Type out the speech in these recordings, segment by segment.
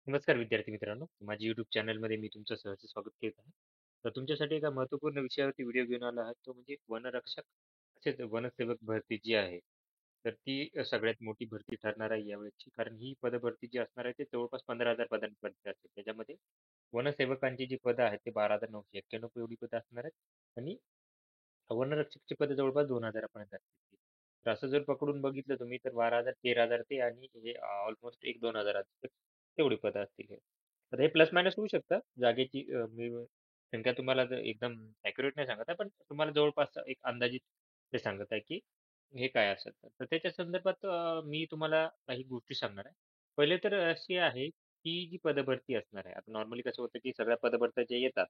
नमस्कार विद्यार्थी मित्रांनो, माझ्या YouTube चॅनलमध्ये मी तुमचं सहर्ष स्वागत करीत आहे. तर तुमच्यासाठी एका महत्त्वपूर्ण विषयावरती व्हिडिओ घेऊन आला आहे, तो म्हणजे वनरक्षक तसेच वनसेवक भरती जी आहे. तर ती सगळ्यात मोठी भरती ठरणार आहे यावेळेची. कारण ही पदभरती जी असणार आहे, ते जवळपास 15,000 पदांपर्यंत असेल. त्याच्यामध्ये वनसेवकांची जी पदं आहेत, ते 12,991 एवढी पदं असणार आहेत आणि वनरक्षकची पदं जवळपास 2,000 पर्यंत असतील. तर असं जर पकडून बघितलं तुम्ही तर 12,000, 13,000 ते आणि हे ऑलमोस्ट 1-2,000 तेवढी पदं असतील हे. तर हे प्लस मायनस होऊ शकतं. जागेची मी संख्या तुम्हाला जर एकदम ॲक्युरेट नाही सांगत आहे, पण तुम्हाला जवळपास एक अंदाजित ते सांगत आहे, की हे काय असेल तर. तर त्याच्या संदर्भात मी तुम्हाला काही गोष्टी सांगणार आहे. पहिले तर अशी आहे, की जी पदभरती असणार आहे. आता नॉर्मली कसं होतं, की सगळ्या पदभरत्या ज्या येतात,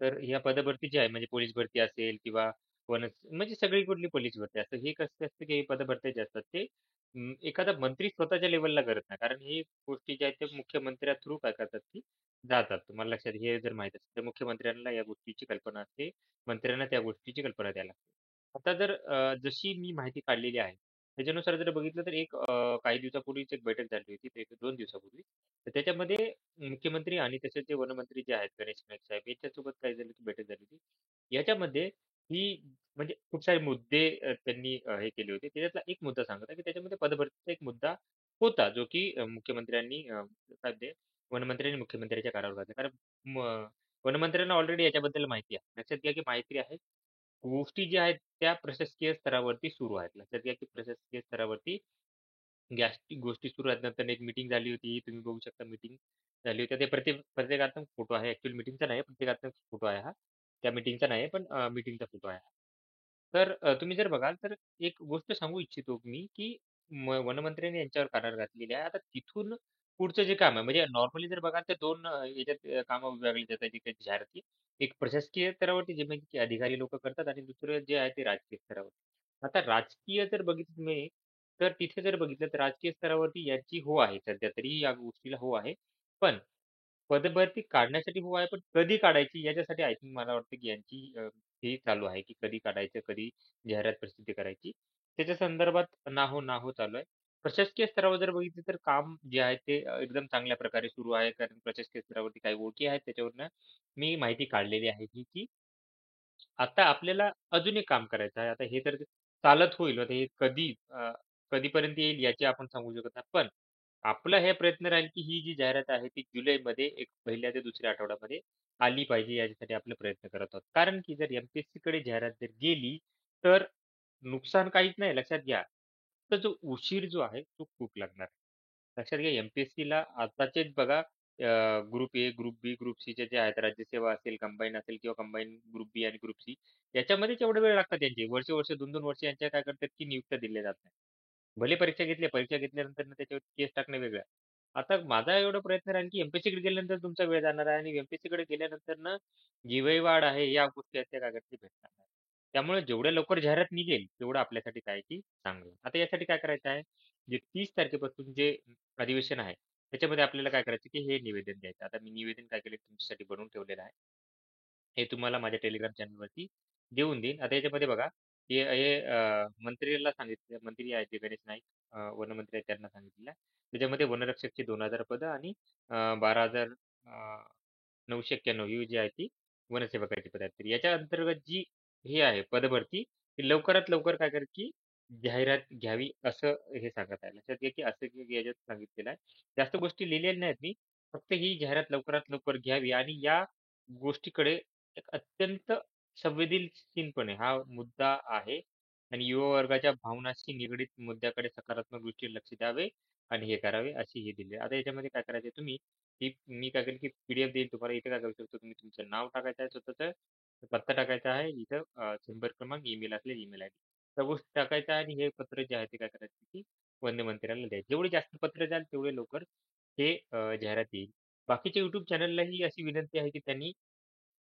तर ह्या पदभरती जी आहे म्हणजे पोलीस भरती असेल किंवा म्हणजे सगळी कुठली पोलीस भरती असतं. हे कसं असतं, की हे पदभरत्या जे असतात ते एखादा मंत्री स्वतःच्या लेव्हलला करत नाही. कारण ही गोष्टी ज्या आहेत, ते मुख्यमंत्र्या थ्रू काय करतात, की जातात. तुम्हाला लक्षात हे जर माहीत असेल, तर मुख्यमंत्र्यांना या गोष्टीची कल्पना असते. मंत्र्यांना त्या गोष्टीची कल्पना द्यायला लागते. आता जर जशी मी माहिती काढलेली आहे, त्याच्यानुसार जर बघितलं तर एक काही दिवसापूर्वीच एक बैठक झाली होती, ते 2 दिवसापूर्वी. तर त्याच्यामध्ये मुख्यमंत्री आणि तसेच जे वनमंत्री जे आहेत गणेश नाईक साहेब यांच्यासोबत काय झालं की बैठक झाली होती. याच्यामध्ये ही म्हणजे खूप सारे मुद्दे त्यांनी हे केले होते. त्याच्यातला एक मुद्दा सांगत आहे, की त्याच्यामध्ये पदभरतीचा एक मुद्दा होता, जो की मुख्यमंत्र्यांनी काय ते वनमंत्र्यांनी मुख्यमंत्र्यांच्या कानावर घातला. कारण वनमंत्र्यांना ऑलरेडी याच्याबद्दल माहिती आहे. लक्षात घ्या की माहिती आहे. गोष्टी ज्या आहेत त्या प्रशासकीय स्तरावरती सुरू आहेत. लक्षात घ्या की प्रशासकीय स्तरावरती गॅसची गोष्टी सुरू आहेत. नंतर एक मीटिंग झाली होती. तुम्ही बघू शकता मीटिंग झाली होती. ते प्रतिकात्मक फोटो आहे. ॲक्चुअल मीटिंगचा नाही, प्रतिकात्मक फोटो आहे हा. त्या मीटिंगचा नाही पण मीटिंगचा फोटो आहे हा. तर तुम्ही जर बघाल तर एक गोष्ट सांगू इच्छितो मी, की वनमंत्र्यांनी यांच्यावर कारवाई घातलेली आहे. आता तिथून पुढचं जे काम आहे म्हणजे नॉर्मली जर बघाल तर 2 याच्यात कामं विभागली जातात एका जाहिराती. एक प्रशासकीय स्तरावरती जे म्हणजे की अधिकारी लोकं करतात आणि दुसरं जे आहे ते राजकीय स्तरावर. आता राजकीय जर बघितलं तुम्ही तर तिथे जर बघितलं तर राजकीय स्तरावरती याची हो आहे सध्या तरी या गोष्टीला हो आहे. पण पदभरती काढण्यासाठी हो आहे, पण कधी काढायची याच्यासाठी आय थिंक मला वाटतं की यांची हे चालू आहे की कधी काढायचं, कधी जाहिरात प्रसिद्ध करायची. त्याच्या संदर्भात ना हो, ना हो चालू आहे. प्रशासकीय स्तरावर जर बघितलं तर काम जे आहे ते एकदम चांगल्या प्रकारे सुरू आहे. कारण प्रशासकीय स्तरावरती काही ओळखी आहेत त्याच्यावरनं मी माहिती काढलेली आहे ही, की आता आपल्याला अजून एक काम करायचं आहे. आता हे तर चालत होईल. आता हे कधीपर्यंत येईल याची आपण सांगू शकत नाही. पण आपला हे प्रयत्न राहील, की ही जी जाहिरात आहे ती जुलैमध्ये एक पहिल्या ते दुसऱ्या आठवड्यामध्ये आली पाहिजे याच्यासाठी आपले प्रयत्न करत आहोत. कारण की जर एम-पी-एस-सीकडे जाहिरात जर गेली, तर नुकसान काहीच नाही लक्षात घ्या. तर जो उशीर जो आहे तो खूप लागणार. लक्षात घ्या एम-पी-एस-सीला आताचेच बघा group A, group B, group सीचे जे आहेत राज्यसेवा असेल, कंबाईन असेल किंवा कंबाईन ग्रुप बी आणि ग्रुप सी याच्यामध्येच एवढे वेळ लागतात त्यांचे. वर्ष-वर्ष, 2-2 वर्ष यांच्या काय करतात, की नियुक्त्या दिल्या जात नाही. भले परीक्षा घेतली, परीक्षा घेतल्यानंतर त्याच्यावर केस टाकणे वेगळं. आता माझा एवढा प्रयत्न राहील, की एम-पी-एस-सीकडे गेल्यानंतर तुमचा वेळ जाणार आहे आणि एम-पी-एस-सीकडे गेल्यानंतर ना जी वाढ आहे, या गोष्टी आहेत त्या काय करतील भेटणार नाही. त्यामुळे जेवढ्या लवकर जाहिरात निघेल, तेवढं आपल्यासाठी काय की चांगलं. आता यासाठी काय करायचं आहे, जे 30 तारखेपासून जे अधिवेशन आहे, त्याच्यामध्ये आपल्याला काय करायचं, की हे निवेदन द्यायचं. आता मी निवेदन काय केलं तुमच्यासाठी बनवून ठेवलेलं आहे. हे तुम्हाला माझ्या टेलिग्राम चॅनलवरती देऊन देईन. आता याच्यामध्ये बघा, हे मंत्रीला सांगितलं मंत्री आहेत जे गणेश नाईक वनमंत्री आहेत त्यांना सांगितलेलं आहे. त्याच्यामध्ये वनरक्षकची 2,000 पदं आणि 12,000 991 ही जी आहे ती वनसेवकाची पदं आहेत. तर याच्या अंतर्गत जी हे आहे पदभरती, ती लवकरात लवकर काय करेल, की जाहिरात घ्यावी असं हे सांगत आहे. लक्षात घ्या, की असं की याच्यात सांगितलेलं आहे. जास्त गोष्टी लिहिलेल्या नाहीत मी. फक्त ही जाहिरात लवकरात लवकर घ्यावी आणि या गोष्टीकडे एक अत्यंत संवेदनशीलपणे हा मुद्दा आहे आणि युवा वर्गाच्या भावनांशी निगडीत मुद्द्याकडे सकारात्मक दृष्टीने लक्ष द्यावे आणि हे करावे अशी हे दिली आहे. आता याच्यामध्ये काय करायचं तुम्ही की मी काय करेल की पी-डी-एफ देईल तुम्हाला. इथे काय करू शकतो तुम्ही तुमचं नाव टाकायचं आहे स्वतःचं, पत्ता टाकायचा आहे. इथं संपर्क क्रमांक, ईमेल असेल ईमेल आयडी. त्या गोष्टी टाकायच्या आहे आणि हे पत्र जे आहे ते काय करायचं की वंदे मंत्र्याला द्यायचं. जेवढी जास्त पत्र द्याल तेवढे लवकर हे जाहिरात येईल. बाकीच्या YouTube चॅनललाही अशी विनंती आहे की त्यांनी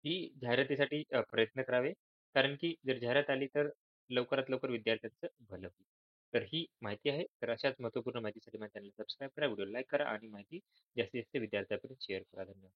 ही जाहिरातीसाठी प्रयत्न करावे. कारण की जर जाहिरात आली तर लवकरात लवकर विद्यार्थ्यांचं भलं होईल. तर ही माहिती आहे. तर अशाच महत्त्वपूर्ण माहितीसाठी माझ्या चॅनलला सबस्क्राईब करा, व्हिडिओ लाईक करा आणि माहिती जास्तीत जास्त विद्यार्थ्यांपर्यंत शेअर करा. धन्यवाद.